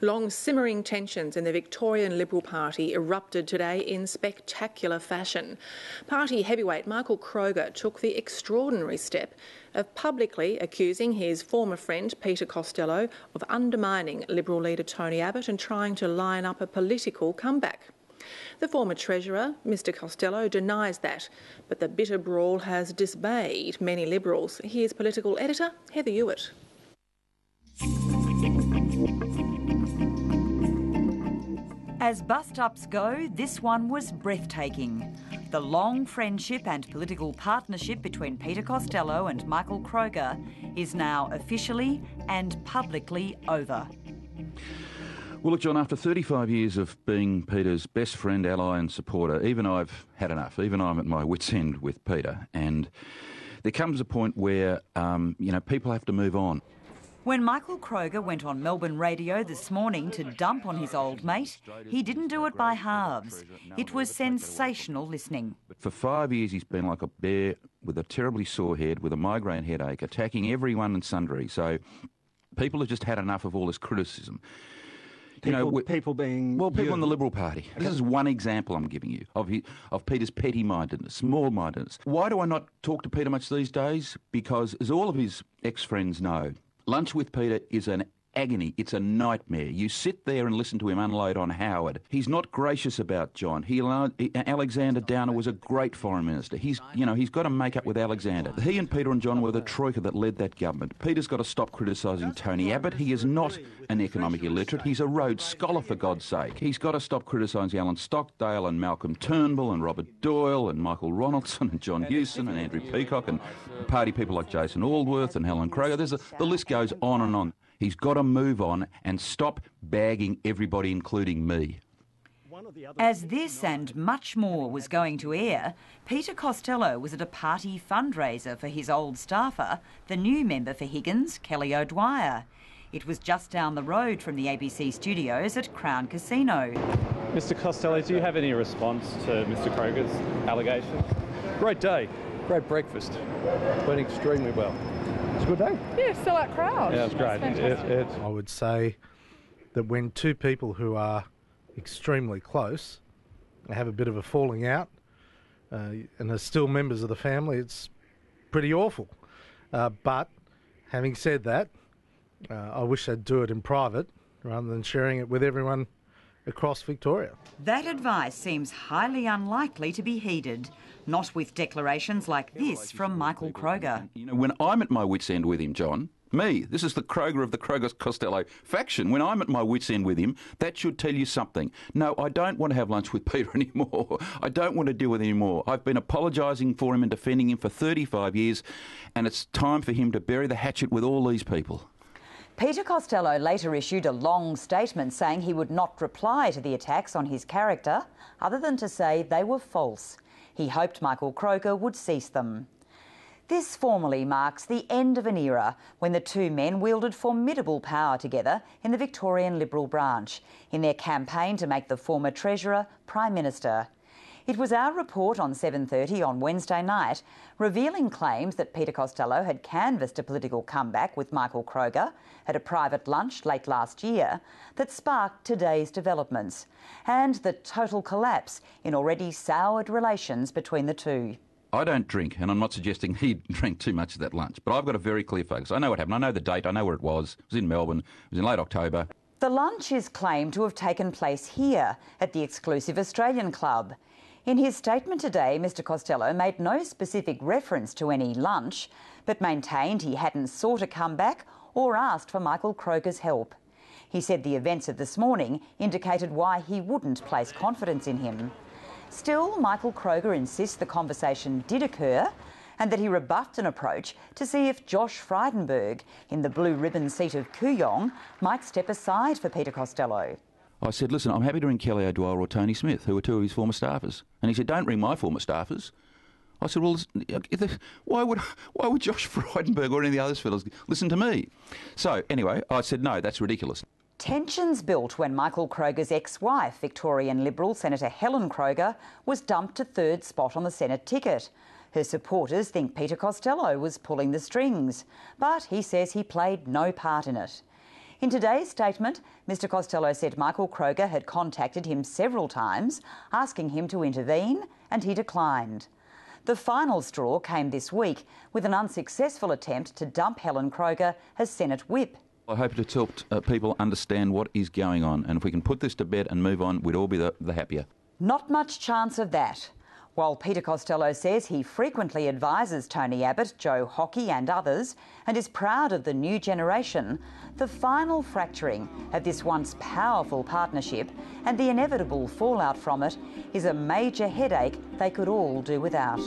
Long simmering tensions in the Victorian Liberal Party erupted today in spectacular fashion. Party heavyweight Michael Kroger took the extraordinary step of publicly accusing his former friend Peter Costello of undermining Liberal leader Tony Abbott and trying to line up a political comeback. The former Treasurer, Mr Costello, denies that, but the bitter brawl has dismayed many Liberals. Here's political editor Heather Hewitt. As bust-ups go, this one was breathtaking. The long friendship and political partnership between Peter Costello and Michael Kroger is now officially and publicly over. Well, look, John, after 35 years of being Peter's best friend, ally and supporter, even I've had enough. Even I'm at my wit's end with Peter. And there comes a point where, people have to move on. When Michael Kroger went on Melbourne radio this morning to dump on his old mate, he didn't do it by halves. It was sensational listening. For 5 years he's been like a bear with a terribly sore head, with a migraine headache, attacking everyone and sundry. So people have just had enough of all this criticism. People in the Liberal Party. This is one example I'm giving you of Peter's petty-mindedness, small-mindedness. Why do I not talk to Peter much these days? Because, as all of his ex-friends know, lunch with Peter is an agony. It's a nightmare. You sit there and listen to him unload on Howard. He's not gracious about John. Alexander Downer was a great foreign minister. He's got to make up with Alexander. He and Peter and John were the troika that led that government. Peter's got to stop criticising Tony Abbott. He is not an economic illiterate. He's a Rhodes Scholar, for God's sake. He's got to stop criticising Alan Stockdale and Malcolm Turnbull and Robert Doyle and Michael Ronaldson and John Hewson and Andrew Peacock and party people like Jason Aldworth and Helen Kroger. The list goes on and on. He's got to move on and stop bagging everybody, including me. As this and much more was going to air, Peter Costello was at a party fundraiser for his old staffer, the new member for Higgins, Kelly O'Dwyer. It was just down the road from the ABC studios at Crown Casino. Mr Costello, do you have any response to Mr Kroger's allegations? Great day, great breakfast, went extremely well. It's a good day. Yeah, sell-out crowd. Yeah, it's great. I would say that when two people who are extremely close have a bit of a falling out and are still members of the family, it's pretty awful. But having said that, I wish they'd do it in private rather than sharing it with everyone across Victoria. That advice seems highly unlikely to be heeded, not with declarations like this from Michael Kroger. When I'm at my wit's end with him, John, this is the Kroger of the Kroger-Costello faction. When I'm at my wit's end with him, that should tell you something. No, I don't want to have lunch with Peter anymore. I don't want to deal with him anymore. I've been apologising for him and defending him for 35 years, and it's time for him to bury the hatchet with all these people. Peter Costello later issued a long statement saying he would not reply to the attacks on his character, other than to say they were false. He hoped Michael Kroger would cease them. This formally marks the end of an era when the two men wielded formidable power together in the Victorian Liberal branch in their campaign to make the former Treasurer Prime Minister. It was our report on 7:30 on Wednesday night, revealing claims that Peter Costello had canvassed a political comeback with Michael Kroger at a private lunch late last year, that sparked today's developments and the total collapse in already soured relations between the two. I don't drink, and I'm not suggesting he drank too much at that lunch, but I've got a very clear focus. I know what happened. I know the date. I know where it was. It was in Melbourne. It was in late October. The lunch is claimed to have taken place here at the exclusive Australian Club. In his statement today, Mr Costello made no specific reference to any lunch, but maintained he hadn't sought a comeback or asked for Michael Kroger's help. He said the events of this morning indicated why he wouldn't place confidence in him. Still, Michael Kroger insists the conversation did occur and that he rebuffed an approach to see if Josh Frydenberg, in the blue ribbon seat of Kooyong, might step aside for Peter Costello. I said, listen, I'm happy to ring Kelly O'Dwyer or Tony Smith, who are two of his former staffers. And he said, don't ring my former staffers. I said, well, why would Josh Frydenberg or any of the others fellas listen to me? So, anyway, I said, no, that's ridiculous. Tensions built when Michael Kroger's ex-wife, Victorian Liberal Senator Helen Kroger, was dumped to third spot on the Senate ticket. Her supporters think Peter Costello was pulling the strings, but he says he played no part in it. In today's statement, Mr Costello said Michael Kroger had contacted him several times, asking him to intervene, and he declined. The final straw came this week with an unsuccessful attempt to dump Helen Kroger as Senate Whip. I hope it's helped people understand what is going on, and if we can put this to bed and move on, we'd all be the happier. Not much chance of that. While Peter Costello says he frequently advises Tony Abbott, Joe Hockey and others, and is proud of the new generation, the final fracturing of this once powerful partnership and the inevitable fallout from it is a major headache they could all do without.